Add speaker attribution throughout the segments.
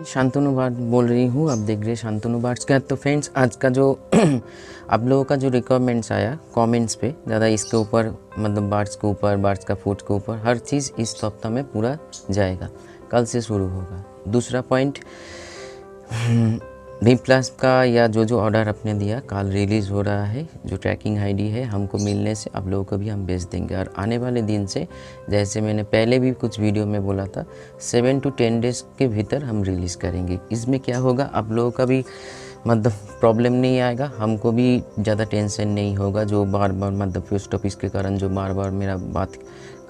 Speaker 1: शांतनु बाट बोल रही हूँ, आप देख रहे हैं शांतनु बाट्स का। तो फ्रेंड्स, आज का जो आप लोगों का जो रिक्वायरमेंट्स आया कमेंट्स पे, ज़्यादा इसके ऊपर मतलब बाट्स के ऊपर, बाट्स का फूड के ऊपर, हर चीज़ इस हफ्ता में पूरा जाएगा, कल से शुरू होगा। दूसरा पॉइंट, बी प्लस का या जो ऑर्डर आपने दिया कल रिलीज़ हो रहा है। जो ट्रैकिंग आईडी है हमको मिलने से आप लोगों को भी हम भेज देंगे। और आने वाले दिन से, जैसे मैंने पहले भी कुछ वीडियो में बोला था, 7 to 10 डेज़ के भीतर हम रिलीज़ करेंगे। इसमें क्या होगा, आप लोगों का भी मतलब प्रॉब्लम नहीं आएगा, हमको भी ज़्यादा टेंशन नहीं होगा। जो बार बार मतलब पोस्ट ऑफिस के कारण जो बार बार मेरा बात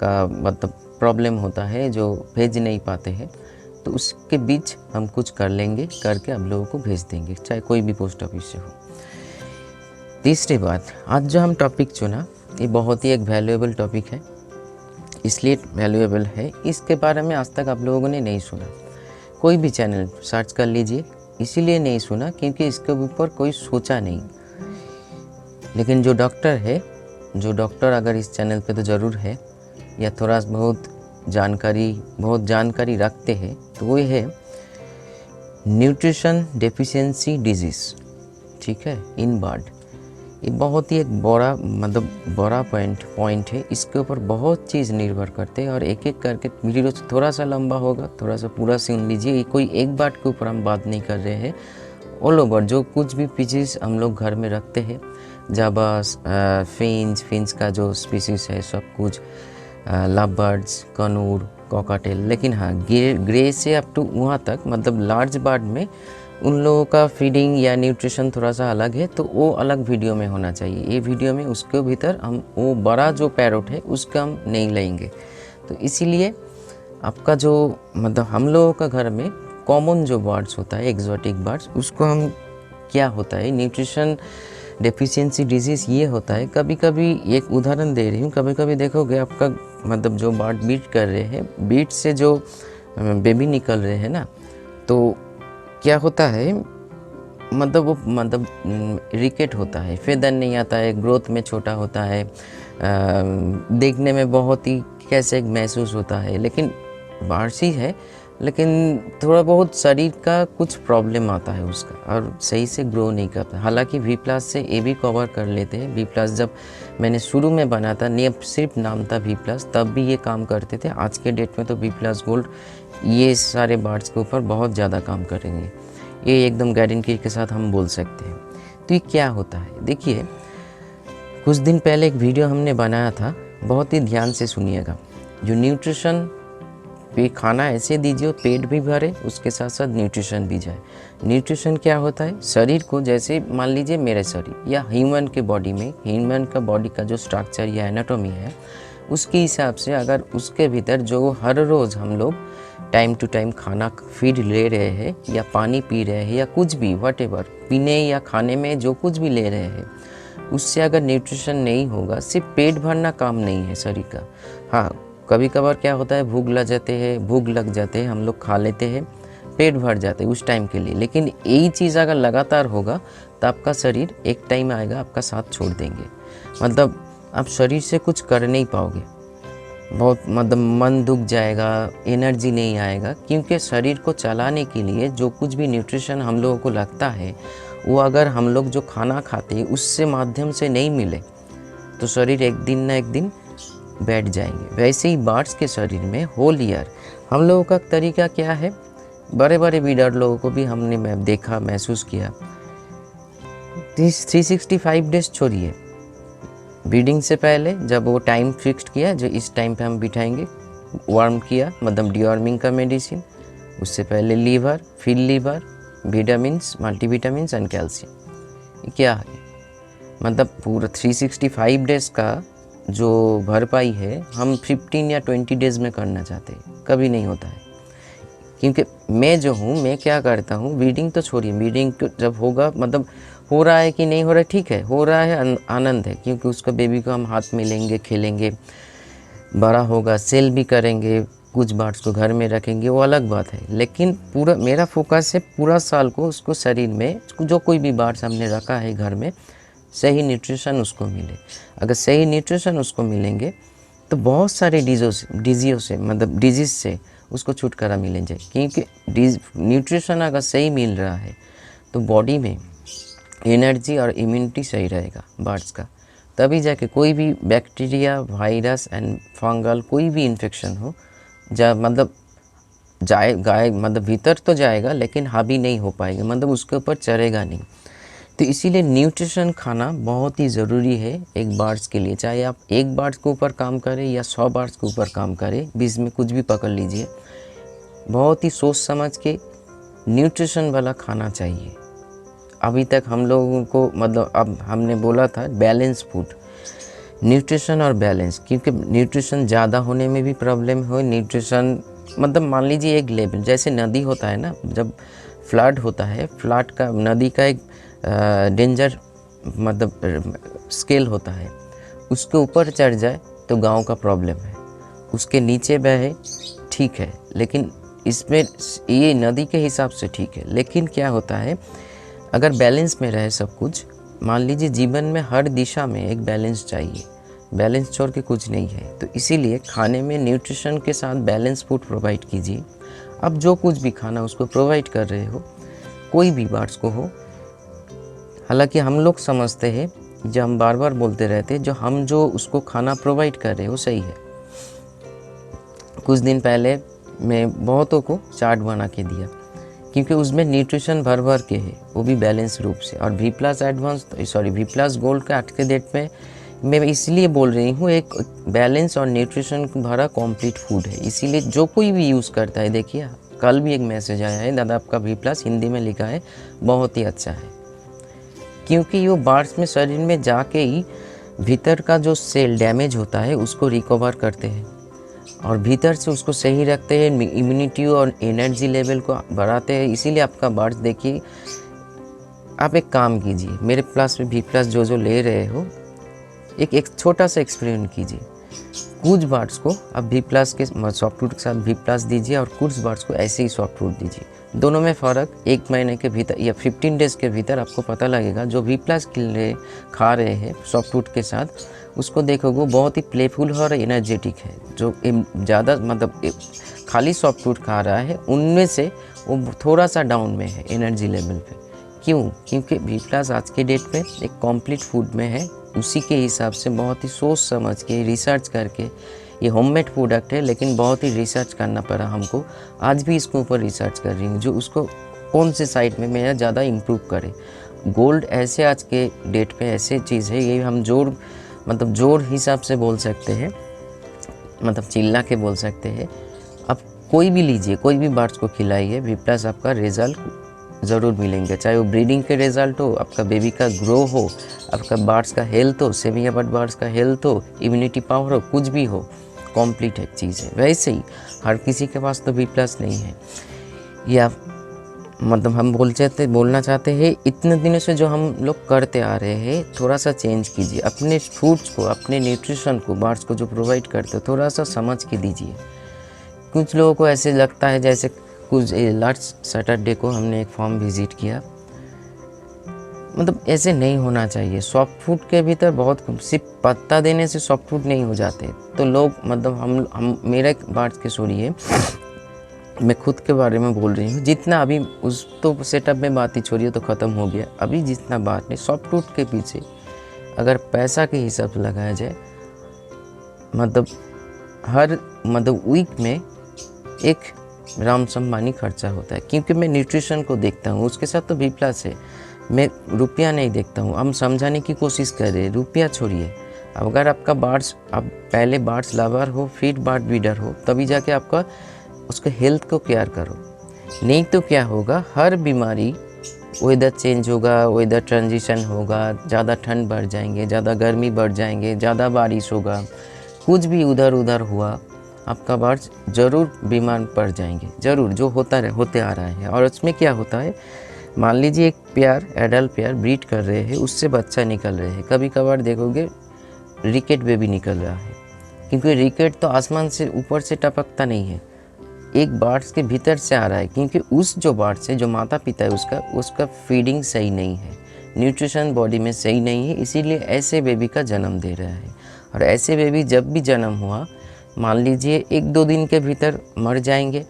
Speaker 1: का मतलब प्रॉब्लम होता है, जो भेज नहीं पाते हैं, तो उसके बीच हम कुछ कर लेंगे, करके आप लोगों को भेज देंगे, चाहे कोई भी पोस्ट ऑफिस से हो। तीसरी बात, आज जो हम टॉपिक चुना ये बहुत ही एक वैल्यूएबल टॉपिक है। इसलिए वैल्यूएबल है, इसके बारे में आज तक आप लोगों ने नहीं सुना। कोई भी चैनल सर्च कर लीजिए, इसीलिए नहीं सुना क्योंकि इसके ऊपर कोई सोचा नहीं। लेकिन जो डॉक्टर अगर इस चैनल पे तो ज़रूर है, या थोड़ा बहुत जानकारी रखते हैं, तो वो है न्यूट्रिशन डेफिशिएंसी डिजीज़। ठीक है, इन बर्ड ये बहुत ही एक बड़ा पॉइंट है। इसके ऊपर बहुत चीज़ निर्भर करते हैं और एक एक करके वीडियो थोड़ा सा लंबा होगा, थोड़ा सा पूरा सुन लीजिए। ये कोई एक बात के ऊपर हम बात नहीं कर रहे हैं, ऑल ओवर जो कुछ भी पीसीज हम लोग घर में रखते हैं, जाबास, फिंच का जो स्पीसीज है, सब कुछ, लव बर्ड्स, कनूर, कॉकाटेल। लेकिन हाँ, ग्रे से अप टू वहाँ तक मतलब लार्ज बर्ड में उन लोगों का फीडिंग या न्यूट्रिशन थोड़ा सा अलग है, तो वो अलग वीडियो में होना चाहिए। ये वीडियो में उसके भीतर हम वो बड़ा जो पैरोट है उसका हम नहीं लेंगे। तो इसीलिए आपका जो मतलब हम लोगों का घर में कॉमन जो बर्ड्स होता है, एग्जॉटिक बर्ड्स, उसको हम क्या होता है न्यूट्रिशन डेफिशिएंसी डिजीज़ ये होता है। कभी कभी एक उदाहरण दे रही हूँ, कभी कभी देखोगे आपका मतलब जो बर्ड बीट कर रहे हैं, बीट से जो बेबी निकल रहे हैं ना, तो क्या होता है मतलब वो रिकेट होता है, फेदर नहीं आता है, ग्रोथ में छोटा होता है, देखने में बहुत ही कैसे महसूस होता है, लेकिन बार्सी है, लेकिन थोड़ा बहुत शरीर का कुछ प्रॉब्लम आता है उसका, और सही से ग्रो नहीं करता। हालांकि वी प्लस से ये भी कवर कर लेते हैं। वी प्लस जब मैंने शुरू में बना था, सिर्फ नाम था वी प्लस, तब भी ये काम करते थे। आज के डेट में तो वी प्लस गोल्ड ये सारे बर्ड्स के ऊपर बहुत ज़्यादा काम करेंगे, ये एकदम गारंटी के साथ हम बोल सकते हैं। तो ये क्या होता है, देखिए कुछ दिन पहले एक वीडियो हमने बनाया था, बहुत ही ध्यान से सुनिएगा। जो न्यूट्रिशन पे खाना ऐसे दीजिए पेट भी भरे, उसके साथ साथ न्यूट्रिशन भी जाए। न्यूट्रिशन क्या होता है, शरीर को, जैसे मान लीजिए मेरे शरीर या ह्यूमन के बॉडी में, ह्यूमन का बॉडी का जो स्ट्रक्चर या एनाटॉमी है, उसके हिसाब से अगर उसके भीतर जो हर रोज़ हम लोग टाइम टू टाइम खाना फीड ले रहे हैं या पानी पी रहे हैं या कुछ भी व्हाटएवर पीने या खाने में जो कुछ भी ले रहे हैं, उससे अगर न्यूट्रिशन नहीं होगा, सिर्फ पेट भरना काम नहीं है शरीर का। हाँ, कभी कभार क्या होता है, भूख लग जाते हैं, हम लोग खा लेते हैं, पेट भर जाते हैं उस टाइम के लिए। लेकिन यही चीज़ अगर लगातार होगा तो आपका शरीर एक टाइम आएगा आपका साथ छोड़ देंगे, मतलब आप शरीर से कुछ कर नहीं पाओगे, बहुत मतलब मन दुख जाएगा, एनर्जी नहीं आएगा। क्योंकि शरीर को चलाने के लिए जो कुछ भी न्यूट्रिशन हम लोगों को लगता है, वो अगर हम लोग जो खाना खाते हैं उससे माध्यम से नहीं मिले, तो शरीर एक दिन ना एक दिन बैठ जाएंगे। वैसे ही बर्ड्स के शरीर में होल ईयर हम लोगों का तरीका क्या है, बड़े बड़े ब्रीडर लोगों को भी हमने देखा, महसूस किया, 365 डेज छोड़िए, ब्रीडिंग से पहले जब वो टाइम फिक्स्ड किया, जो इस टाइम पे हम बिठाएंगे, वार्म किया मतलब डिवॉर्मिंग का मेडिसिन, उससे पहले लीवर, फिर liver, vitamins, multivitamins and calcium. क्या है मतलब पूरा 365 डेज़ का जो भरपाई है हम 15 या 20 डेज़ में करना चाहते हैं, कभी नहीं होता है। क्योंकि मैं क्या करता हूँ, ब्रीडिंग तो छोड़िए, ब्रीडिंग जब होगा मतलब हो रहा है कि नहीं हो रहा है, ठीक है, हो रहा है, आनंद है, क्योंकि उसका बेबी को हम हाथ में लेंगे, खेलेंगे, बड़ा होगा, सेल भी करेंगे, कुछ बर्ड्स को घर में रखेंगे, वो अलग बात है। लेकिन पूरा मेरा फोकस है पूरा साल को उसको शरीर में जो कोई भी बर्ड्स हमने रखा है घर में, सही न्यूट्रिशन उसको मिले। अगर सही न्यूट्रिशन उसको मिलेंगे तो बहुत सारे डिजीज़ से मतलब डिजीज़ से उसको छुटकारा मिल जाए। क्योंकि न्यूट्रिशन अगर सही मिल रहा है तो बॉडी में एनर्जी और इम्यूनिटी सही रहेगा बर्ड्स का, तभी जाके कोई भी बैक्टीरिया, वायरस एंड फंगल कोई भी इन्फेक्शन हो मतलब मतलब भीतर तो जाएगा लेकिन हावी नहीं हो पाएगा, मतलब उसके ऊपर चढ़ेगा नहीं। तो इसीलिए न्यूट्रिशन खाना बहुत ही ज़रूरी है एक बर्ड्स के लिए। चाहे आप एक बर्ड्स के ऊपर काम करें या 100 बर्ड्स के ऊपर काम करें, बीच में कुछ भी पकड़ लीजिए, बहुत ही सोच समझ के न्यूट्रिशन वाला खाना चाहिए। अभी तक हम लोगों को मतलब अब हमने बोला था बैलेंस फूड, न्यूट्रिशन और बैलेंस, क्योंकि न्यूट्रिशन ज़्यादा होने में भी प्रॉब्लम हो। न्यूट्रिशन मतलब मान लीजिए एक लेवल, जैसे नदी होता है ना, जब फ्लड होता है, फ्लड का नदी का एक डेंजर मतलब स्केल होता है, उसके ऊपर चढ़ जाए तो गांव का प्रॉब्लम है, उसके नीचे बहे ठीक है, लेकिन इसमें ये नदी के हिसाब से ठीक है। लेकिन क्या होता है अगर बैलेंस में रहे सब कुछ, मान लीजिए जीवन में हर दिशा में एक बैलेंस चाहिए, बैलेंस छोड़ के कुछ नहीं है। तो इसीलिए खाने में न्यूट्रिशन के साथ बैलेंस फूड प्रोवाइड कीजिए। अब जो कुछ भी खाना उसको प्रोवाइड कर रहे हो, कोई भी बर्ड्स को हो, हालांकि हम लोग समझते हैं, जो हम बार बार बोलते रहते हैं, जो उसको खाना प्रोवाइड कर रहे हो सही है। कुछ दिन पहले मैं बहुतों को चाट बना के दिया, क्योंकि उसमें न्यूट्रिशन भर भर के है, वो भी बैलेंस रूप से। और V+ गोल्ड का आज के डेट में मैं इसलिए बोल रही हूँ, एक बैलेंस और न्यूट्रिशन भरा कंप्लीट फूड है। इसीलिए जो कोई भी यूज़ करता है, देखिए कल भी एक मैसेज आया है, दादा आपका V+ हिंदी में लिखा है, बहुत ही अच्छा है। क्योंकि वो बर्ड्स में शरीर में जाके ही भीतर का जो सेल डैमेज होता है उसको रिकवर करते हैं और भीतर से उसको सही रखते हैं, इम्यूनिटी और एनर्जी लेवल को बढ़ाते हैं। इसीलिए आपका बर्ड्स देखिए, आप एक काम कीजिए, मेरे प्लस में V+ जो ले रहे हो, एक छोटा सा एक्सपेरिमेंट कीजिए। कुछ बर्ड्स को आप V+ के सॉफ्ट फूड के साथ V+ दीजिए और कुछ बर्ड्स को ऐसे ही सॉफ्ट फूड दीजिए। दोनों में फ़र्क 1 महीने के भीतर या 15 डेज़ के भीतर आपको पता लगेगा। जो V+ खा रहे हैं सॉफ्ट फूड के साथ, उसको देखोगे बहुत ही प्लेफुल और एनर्जेटिक है। जो ज़्यादा मतलब खाली सॉफ्ट फूड खा रहा है, उनमें से वो थोड़ा सा डाउन में है एनर्जी लेवल पे। क्यों? क्योंकि V+ आज के डेट पे एक कंप्लीट फूड में है। उसी के हिसाब से बहुत ही सोच समझ के रिसर्च करके, ये होममेड प्रोडक्ट है लेकिन बहुत ही रिसर्च करना पड़ा हमको। आज भी इसके ऊपर रिसर्च कर रही हूँ, जो उसको कौन से साइड में मेरा ज़्यादा इम्प्रूव करे। गोल्ड ऐसे आज के डेट पे ऐसे चीज़ है, ये हम जोड़ हिसाब से बोल सकते हैं, मतलब चिल्ला के बोल सकते हैं। अब कोई भी लीजिए, कोई भी बर्ड्स को खिलाइए, V+ आपका रिज़ल्ट ज़रूर मिलेंगे। चाहे वो ब्रीडिंग के रिज़ल्ट हो, आपका बेबी का ग्रो हो, आपका बर्ड्स का हेल्थ हो, सेमी बर्ड्स का हेल्थ हो, इम्यूनिटी पावर हो, कुछ भी हो, कंप्लीट एक चीज़ है। वैसे ही हर किसी के पास तो V+ नहीं है। या मतलब हम बोलना चाहते हैं, इतने दिनों से जो हम लोग करते आ रहे हैं, थोड़ा सा चेंज कीजिए अपने फूड्स को, अपने न्यूट्रिशन को, बर्ड्स को जो प्रोवाइड करते हो थोड़ा सा समझ के दीजिए। कुछ लोगों को ऐसे लगता है, जैसे कुछ लास्ट सैटरडे को हमने एक फार्म विज़िट किया, मतलब ऐसे नहीं होना चाहिए। सॉफ्ट फूड के भीतर बहुत सिर्फ पत्ता देने से सॉफ्ट फूड नहीं हो जाते। तो लोग मतलब हम मेरे बर्ड्स के छोड़िए, मैं खुद के बारे में बोल रही हूँ, जितना अभी उस तो सेटअप में बात ही छोड़िए तो ख़त्म हो गया। अभी जितना बात है सॉफ्ट फूड के पीछे अगर पैसा के हिसाब से लगाया जाए, मतलब हर वीक में एक रामसम्मानी खर्चा होता है। क्योंकि मैं न्यूट्रिशन को देखता हूँ, उसके साथ तो V+ है, मैं रुपया नहीं देखता हूँ। हम समझाने की कोशिश कर रहे हैं, रुपया छोड़िए। अगर आपका बर्ड्स, आप पहले बर्ड्स लवर हो, फिर बर्ड ब्रीडर हो, तभी जाके आपका उसके हेल्थ को केयर करो। नहीं तो क्या होगा, हर बीमारी, वेदर चेंज होगा, वेदर ट्रांजिशन होगा, ज़्यादा ठंड बढ़ जाएंगे, ज़्यादा गर्मी बढ़ जाएंगे, ज़्यादा बारिश होगा, कुछ भी उधर उधर हुआ, आपका बर्ड्स ज़रूर बीमार पड़ जाएंगे, ज़रूर, जो होते आ रहा है। और उसमें क्या होता है, मान लीजिए एक एडल्ट पेयर ब्रीड कर रहे हैं, उससे बच्चा निकल रहे हैं, कभी कभार देखोगे रिकेट बेबी निकल रहा है। क्योंकि रिकेट तो आसमान से ऊपर से टपकता नहीं है, एक बर्ड्स के भीतर से आ रहा है। क्योंकि उस जो बर्ड्स से जो माता पिता है उसका फीडिंग सही नहीं है, न्यूट्रिशन बॉडी में सही नहीं है, इसीलिए ऐसे बेबी का जन्म दे रहा है। और ऐसे बेबी जब भी जन्म हुआ मान लीजिए 1-2 दिन के भीतर मर जाएंगे,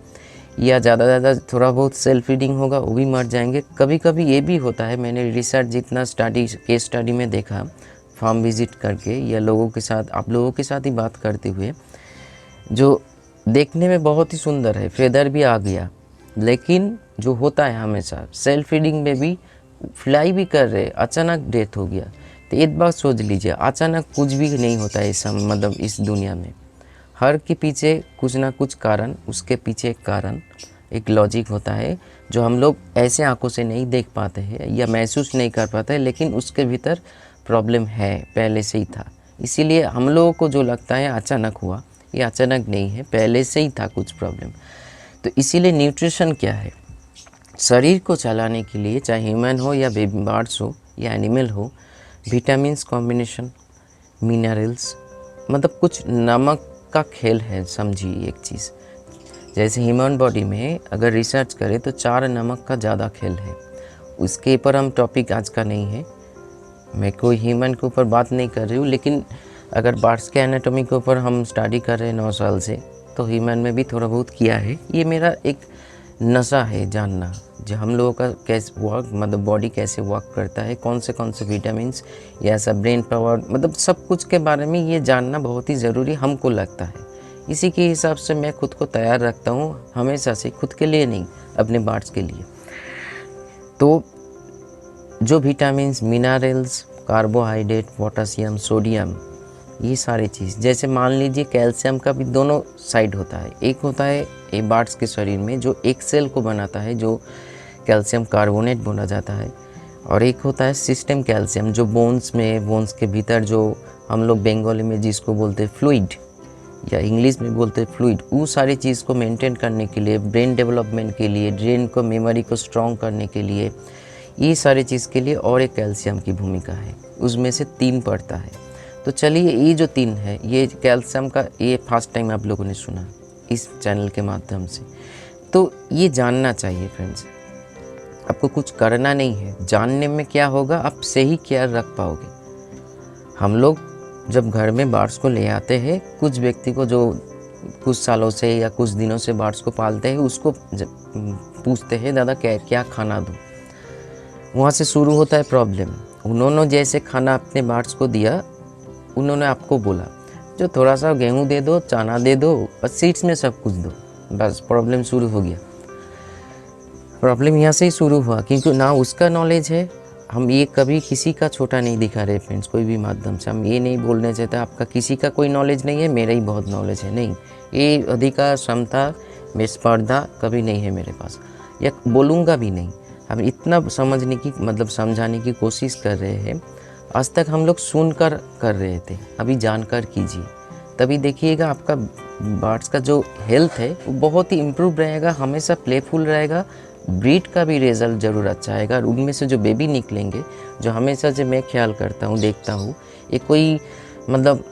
Speaker 1: या ज़्यादा ज़्यादा थोड़ा बहुत सेल्फ फीडिंग होगा वो भी मर जाएंगे। कभी कभी ये भी होता है, मैंने रिसर्च जितना स्टडी केस स्टडी में देखा फार्म विजिट करके या लोगों के साथ, आप लोगों के साथ ही बात करते हुए, जो देखने में बहुत ही सुंदर है, फेदर भी आ गया, लेकिन जो होता है हमेशा सेल्फ फीडिंग में भी फ्लाई भी कर रहे, अचानक डेथ हो गया। तो एक बात सोच लीजिए, अचानक कुछ भी नहीं होता है मतलब इस दुनिया में, हर के पीछे कुछ ना कुछ कारण, उसके पीछे एक कारण, एक लॉजिक होता है जो हम लोग ऐसे आंखों से नहीं देख पाते हैं या महसूस नहीं कर पाते हैं, लेकिन उसके भीतर प्रॉब्लम है, पहले से ही था। इसीलिए हम लोगों को जो लगता है अचानक हुआ, ये अचानक नहीं है, पहले से ही था कुछ प्रॉब्लम। तो इसीलिए न्यूट्रिशन क्या है, शरीर को चलाने के लिए, चाहे ह्यूमन हो या बेबी बर्ड्स हो या एनिमल हो, विटामिन्स कॉम्बिनेशन, मिनरल्स, मतलब कुछ नमक का खेल है, समझिए एक चीज़। जैसे ह्यूमन बॉडी में अगर रिसर्च करें तो 4 नमक का ज़्यादा खेल है। उसके ऊपर हम टॉपिक आज का नहीं है, मैं कोई ह्यूमन के ऊपर बात नहीं कर रही हूँ, लेकिन अगर बर्ड्स के एनाटॉमी के ऊपर हम स्टडी कर रहे हैं 9 साल से, तो ह्यूमन में भी थोड़ा बहुत किया है। ये मेरा एक नशा है जानना, जो हम लोगों का कैसे वर्क, मतलब बॉडी कैसे वर्क करता है, कौन से विटामिन्स या ऐसा ब्रेन पावर, मतलब सब कुछ के बारे में ये जानना बहुत ही ज़रूरी हमको लगता है। इसी के हिसाब से मैं खुद को तैयार रखता हूँ हमेशा से, खुद के लिए नहीं, अपने बर्ड्स के लिए। तो जो vitamins, minerals, carbohydrate, potassium, sodium, ये सारी चीज़, जैसे मान लीजिए कैल्शियम का भी दोनों साइड होता है। एक होता है ए बर्ड्स के शरीर में जो एक सेल को बनाता है, जो कैल्शियम कार्बोनेट बोला जाता है, और एक होता है सिस्टम कैल्शियम जो बोन्स में, बोन्स के भीतर, जो हम लोग बंगाली में जिसको बोलते हैं फ्लूइड या इंग्लिश में बोलते हैं फ्लूइड, वो सारी चीज़ को मेंटेन करने के लिए, ब्रेन डेवलपमेंट के लिए, ब्रेन को, मेमोरी को स्ट्रॉन्ग करने के लिए, ये सारी चीज़ के लिए और एक कैल्शियम की भूमिका है। उसमें से 3 पड़ता है। तो चलिए ये जो 3 है, ये कैल्शियम का, ये फर्स्ट टाइम आप लोगों ने सुना इस चैनल के माध्यम से, तो ये जानना चाहिए फ्रेंड्स। आपको कुछ करना नहीं है, जानने में क्या होगा, आप सही केयर रख पाओगे। हम लोग जब घर में बर्ड्स को ले आते हैं, कुछ व्यक्ति को जो कुछ सालों से या कुछ दिनों से बर्ड्स को पालते हैं, उसको पूछते हैं दादा क्या खाना दूँ, वहाँ से शुरू होता है प्रॉब्लम। उन्होंने जैसे खाना अपने बर्ड्स को दिया, उन्होंने आपको बोला जो थोड़ा सा गेहूँ दे दो, चना दे दो, बस सीड्स में सब कुछ दो, बस प्रॉब्लम शुरू हो गया। प्रॉब्लम यहाँ से ही शुरू हुआ, क्योंकि ना उसका नॉलेज है। हम ये कभी किसी का छोटा नहीं दिखा रहे फ्रेंड्स, कोई भी माध्यम से हम ये नहीं बोलने चाहते आपका किसी का कोई नॉलेज नहीं है, मेरा ही बहुत नॉलेज है, नहीं। ये अधिकार, क्षमता में स्पर्धा कभी नहीं है मेरे पास, या बोलूँगा भी नहीं। हम इतना समझने की, मतलब समझाने की कोशिश कर रहे हैं। आज तक हम लोग सुनकर कर रहे थे, अभी जानकर कीजिए, तभी देखिएगा आपका बर्ड्स का जो हेल्थ है वो बहुत ही इम्प्रूव रहेगा, हमेशा प्लेफुल रहेगा, ब्रीड का भी रिजल्ट ज़रूर अच्छा आएगा। और उनमें से जो बेबी निकलेंगे, जो हमेशा से मैं ख्याल करता हूँ, देखता हूँ, ये कोई मतलब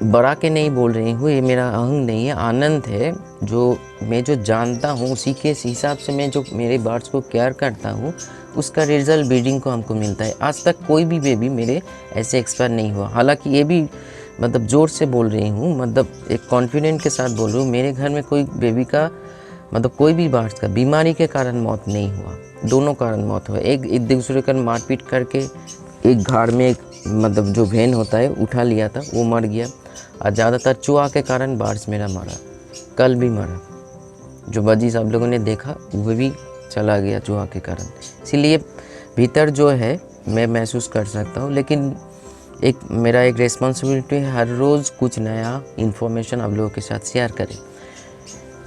Speaker 1: बड़ा के नहीं बोल रही हूँ, ये मेरा अहंग नहीं है, आनंद है। जो मैं जो जानता हूँ उसी के हिसाब से मैं जो मेरे बर्ड्स को केयर करता हूँ, उसका रिजल्ट ब्रीडिंग को हमको मिलता है। आज तक कोई भी बेबी मेरे ऐसे एक्सपायर नहीं हुआ। हालांकि ये भी मतलब ज़ोर से बोल रही हूँ, मतलब एक कॉन्फिडेंट के साथ बोल रही हूँ, मेरे घर में कोई बेबी का, मतलब कोई भी बर्ड्स का बीमारी के कारण मौत नहीं हुआ। दोनों कारण मौत हुआ, एक दूसरे का मारपीट करके, एक घर में एक मतलब जो भेन होता है उठा लिया था, वो मर गया, और ज़्यादातर चूहा के कारण बर्ड्स मेरा मरा, कल भी मरा। जो बजी सब लोगों ने देखा वो भी चला गया चूहा के कारण। इसीलिए भीतर जो है मैं महसूस कर सकता हूँ, लेकिन एक मेरा एक रिस्पॉन्सिबिलिटी है, हर रोज़ कुछ नया इन्फॉर्मेशन आप लोगों के साथ शेयर करें।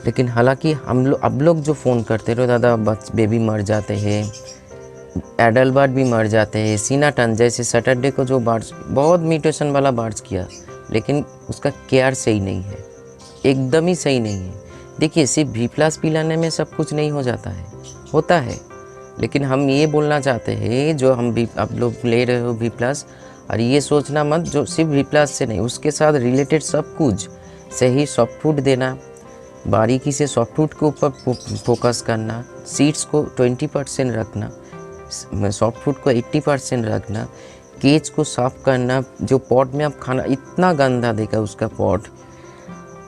Speaker 1: लेकिन हालांकि अब लोग जो फ़ोन करते रहो, दादा बेबी मर जाते हैं, एडल्ट बर्ड भी मर जाते हैं, सीना टन, जैसे सैटरडे को जो बर्ड्स, बहुत म्यूटेशन वाला बर्ड्स किया, लेकिन उसका केयर सही नहीं है, एकदम ही सही नहीं है। देखिए, सिर्फ V+ पिलाने में सब कुछ नहीं हो जाता है, होता है, लेकिन हम ये बोलना चाहते हैं, जो हम आप लोग ले रहे हो V+, और ये सोचना मत जो सिर्फ V+ से नहीं, उसके साथ रिलेटेड सब कुछ सही, सॉफ्ट फूड देना, बारीकी से सॉफ्ट फूड के ऊपर फोकस करना, सीड्स को 20% रखना, सॉफ्ट फूड को 80% रखना, केज को साफ़ करना। जो पॉट में आप खाना, इतना गंदा देगा उसका पॉट,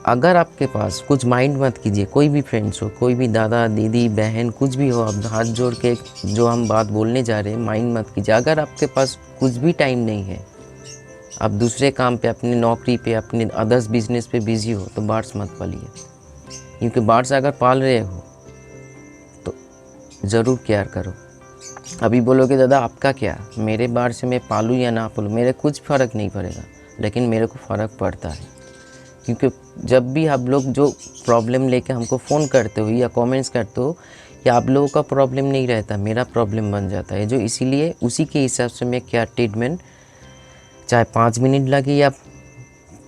Speaker 1: अगर आपके पास कुछ माइंड मत कीजिए, कोई भी फ्रेंड्स हो, कोई भी दादा दीदी बहन कुछ भी हो, आप हाथ जोड़ के जो हम बात बोलने जा रहे हैं माइंड मत कीजिए। अगर आपके पास कुछ भी टाइम नहीं है, आप दूसरे काम पे, अपनी नौकरी पे, अपने अदर्स बिजनेस पे बिजी हो, तो बर्ड्स मत पालिए। क्योंकि बर्ड्स अगर पाल रहे हो तो ज़रूर केयर करो। अभी बोलोगे दादा आपका क्या, मेरे बार से मैं पालूँ या ना पालूँ, मेरे कुछ फ़र्क नहीं पड़ेगा, लेकिन मेरे को फ़र्क पड़ता है। क्योंकि जब भी आप लोग जो प्रॉब्लम लेके हमको फ़ोन करते हो या कमेंट्स करते हो, या आप लोगों का प्रॉब्लम नहीं रहता, मेरा प्रॉब्लम बन जाता है, जो इसीलिए उसी के हिसाब से मैं क्या ट्रीटमेंट, चाहे 5 मिनट लगे या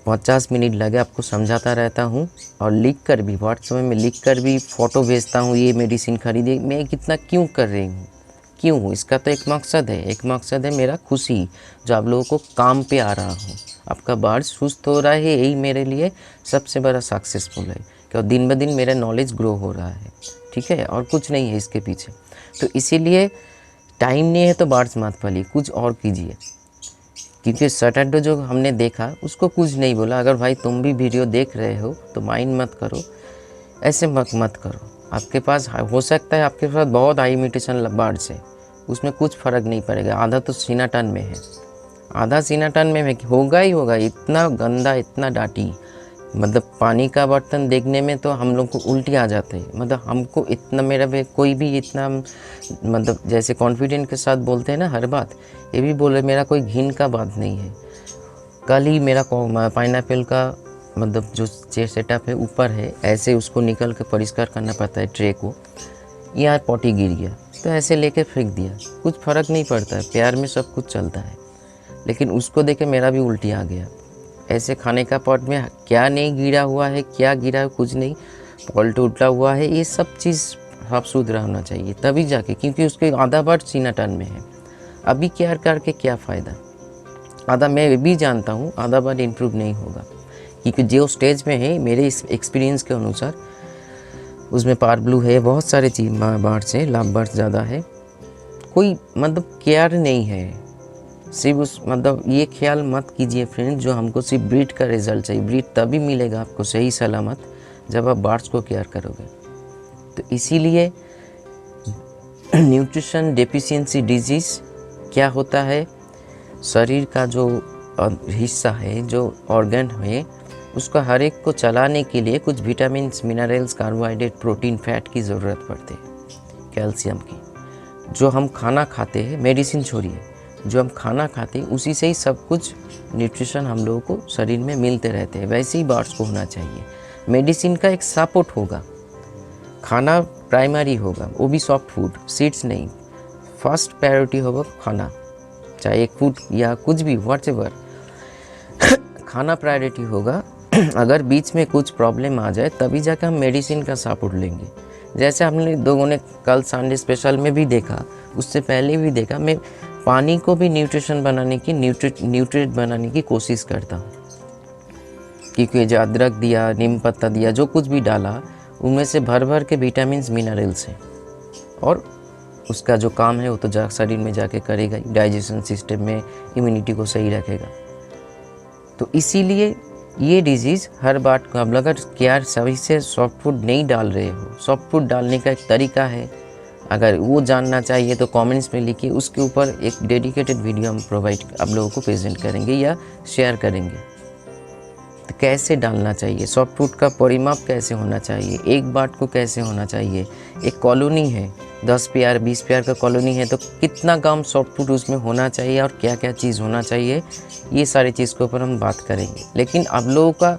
Speaker 1: 50 मिनट लगे, आपको समझाता रहता हूँ। और लिख कर भी, व्हाट्सएप में लिख कर भी फ़ोटो भेजता हूँ, ये मेडिसिन खरीदे। मैं कितना क्यों कर रही हूँ, क्यों, इसका तो एक मकसद है, एक मकसद है मेरा खुशी, जो आप लोगों को काम पे आ रहा हूँ। आपका बर्ड सुस्त हो रहा है, यही मेरे लिए सबसे बड़ा सक्सेसफुल है, कि दिन ब दिन मेरा नॉलेज ग्रो हो रहा है, ठीक है, और कुछ नहीं है इसके पीछे। तो इसीलिए टाइम नहीं है तो बर्ड्स मत पालिए, कुछ और कीजिए। क्योंकि सैटरडे जो हमने देखा उसको कुछ नहीं बोला। अगर भाई तुम भी वीडियो देख रहे हो तो माइंड मत करो, ऐसे मत करो। आपके पास हो सकता है आपके पास बहुत हाई इमिटेशन बर्ड्स है, उसमें कुछ फ़र्क नहीं पड़ेगा। आधा तो सीना टन में है, आधा सीना टन में होगा ही होगा। इतना गंदा, इतना डाटी, मतलब पानी का बर्तन देखने में तो हम लोग को उल्टी आ जाते हैं। मतलब हमको इतना, मेरा भी कोई भी इतना, मतलब जैसे कॉन्फिडेंट के साथ बोलते हैं ना हर बात, ये भी बोले मेरा कोई घिन का बात नहीं है। कल ही मेरा पाइनएप्पल का मतलब जो चेयर सेटअप है ऊपर है, ऐसे उसको निकल के परिष्कार करना पड़ता है ट्रे को, यहाँ पॉटी गिर गया तो ऐसे लेके फेंक दिया, कुछ फ़र्क नहीं पड़ता है, प्यार में सब कुछ चलता है। लेकिन उसको देखे मेरा भी उल्टी आ गया। ऐसे खाने का पॉट में क्या नहीं गिरा हुआ है, क्या गिरा है कुछ नहीं, पॉल्ट उल्टा हुआ है, ये सब चीज़ साफ सुथरा होना चाहिए तभी जाके, क्योंकि उसके आधा बार सीना टन में है। अभी केयर करके क्या फ़ायदा, आधा मैं भी जानता हूँ, आधा बार इम्प्रूव नहीं होगा। क्योंकि जो स्टेज में है मेरे इस एक्सपीरियंस के अनुसार, उसमें पार ब्लू है, बहुत सारे चीज़ बर्ड्स है, लाभ बर्ड्स ज़्यादा है, कोई मतलब केयर नहीं है। सिर्फ उस मतलब ये ख्याल मत कीजिए फ्रेंड, जो हमको सिर्फ ब्रीड का रिज़ल्ट चाहिए। ब्रीड तभी मिलेगा आपको सही सलामत जब आप बर्ड्स को केयर करोगे। तो इसीलिए न्यूट्रिशन डेफिशिएंसी डिजीज़ क्या होता है, शरीर का जो हिस्सा है, जो ऑर्गन है, उसका हर एक को चलाने के लिए कुछ vitamins, minerals, carbohydrate, protein, fat की ज़रूरत पड़ती है, कैल्शियम की। जो हम खाना खाते हैं, मेडिसिन छोड़िए, जो हम खाना खाते हैं उसी से ही सब कुछ न्यूट्रिशन हम लोगों को शरीर में मिलते रहते हैं। वैसे ही बर्ड्स को होना चाहिए। मेडिसिन का एक सपोर्ट होगा, खाना प्राइमरी होगा, वो भी सॉफ्ट फूड, सीड्स नहीं। फर्स्ट प्रायोरिटी होगा खाना, चाहे एक फूड या कुछ भी, व्हाटएवर, खाना प्रायोरिटी होगा। अगर बीच में कुछ प्रॉब्लम आ जाए तभी जाकर हम मेडिसिन का सपोर्ट लेंगे। जैसे हमने लोगों ने कल संडे स्पेशल में भी देखा, उससे पहले भी देखा, मैं पानी को भी न्यूट्रिशन बनाने की, न्यूट्रिएंट बनाने की कोशिश करता हूँ। क्योंकि जो अदरक दिया, नीम पत्ता दिया, जो कुछ भी डाला, उनमें से भर भर के विटामिन्स, मिनरल्स हैं, और उसका जो काम है वो तो शरीर में जाके करेगा, डाइजेशन सिस्टम में, इम्यूनिटी को सही रखेगा। तो इसीलिए ये डिजीज़ हर बात को, अब अगर केयर सही से सॉफ्ट फूड नहीं डाल रहे हो, सॉफ्ट फूड डालने का एक तरीका है, अगर वो जानना चाहिए तो कमेंट्स में लिखिए, उसके ऊपर एक डेडिकेटेड वीडियो हम प्रोवाइड आप लोगों को प्रेजेंट करेंगे या शेयर करेंगे। तो कैसे डालना चाहिए, सॉफ्ट फूड का परिमाप कैसे होना चाहिए, एक बाट को कैसे होना चाहिए, एक कॉलोनी है 10 पेयर 20 पेयर का कॉलोनी है तो कितना ग्राम सॉफ्ट फूड उसमें होना चाहिए और क्या क्या चीज़ होना चाहिए, ये सारी चीज़ के ऊपर हम बात करेंगे। लेकिन आप लोगों का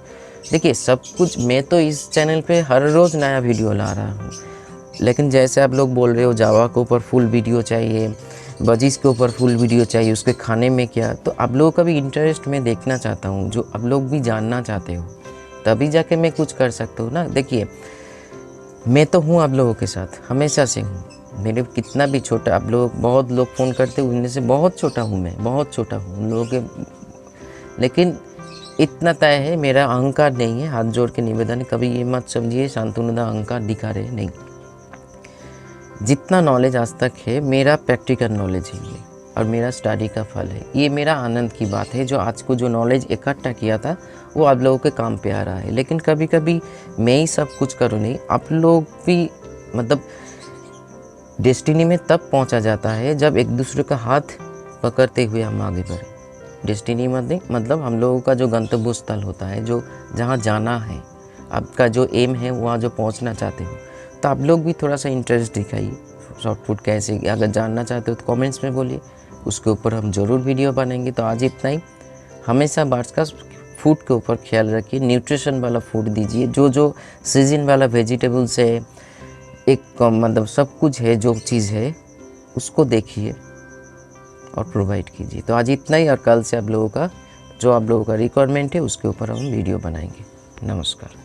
Speaker 1: देखिए सब कुछ, मैं तो इस चैनल पे हर रोज़ नया वीडियो ला रहा हूँ, लेकिन जैसे आप लोग बोल रहे हो जावा के ऊपर फुल वीडियो चाहिए, बजीज़ के ऊपर फुल वीडियो चाहिए, उसके खाने में क्या, तो आप लोगों का भी इंटरेस्ट मैं देखना चाहता हूँ, जो आप लोग भी जानना चाहते हो, तभी जाके मैं कुछ कर सकता हूँ ना। देखिए मैं तो हूँ आप लोगों के साथ, हमेशा से हूँ। मेरे कितना भी छोटा, आप लोग बहुत लोग फ़ोन करते हैं, उनमें से बहुत छोटा हूँ मैं, बहुत छोटा हूँ उन लोगों के। लेकिन इतना तय है, मेरा अहंकार नहीं है, हाथ जोड़ के निवेदन है, कभी ये मत समझिए शांतनुदा अहंकार दिखा रहे, नहीं। जितना नॉलेज आज तक है मेरा प्रैक्टिकल नॉलेज है ये, और मेरा स्टडी का फल है। ये मेरा आनंद की बात है, जो आज को जो नॉलेज इकट्ठा किया था वो आप लोगों के काम पे आ रहा है। लेकिन कभी कभी मैं ही सब कुछ करूँ नहीं, आप लोग भी मतलब डेस्टिनी में तब पहुंचा जाता है जब एक दूसरे का हाथ पकड़ते हुए हम आगे बढ़ें। डेस्टिनी मतलब हम लोगों का जो गंतव्य स्थल होता है, जो जहाँ जाना है, आपका जो एम है वहाँ जो पहुँचना चाहते हो, तो आप लोग भी थोड़ा सा इंटरेस्ट दिखाइए। शॉर्ट फूड कैसे, अगर जानना चाहते हो तो कमेंट्स में बोलिए, उसके ऊपर हम ज़रूर वीडियो बनाएंगे। तो आज इतना ही। हमेशा बार्स का फूड के ऊपर ख्याल रखिए, न्यूट्रिशन वाला फूड दीजिए, जो सीजन वाला वेजिटेबल्स है, एक मतलब सब कुछ है, जो चीज़ है उसको देखिए और प्रोवाइड कीजिए। तो आज इतना ही, और कल से आप लोगों का जो आप लोगों का रिक्वायरमेंट है उसके ऊपर हम वीडियो बनाएंगे। नमस्कार।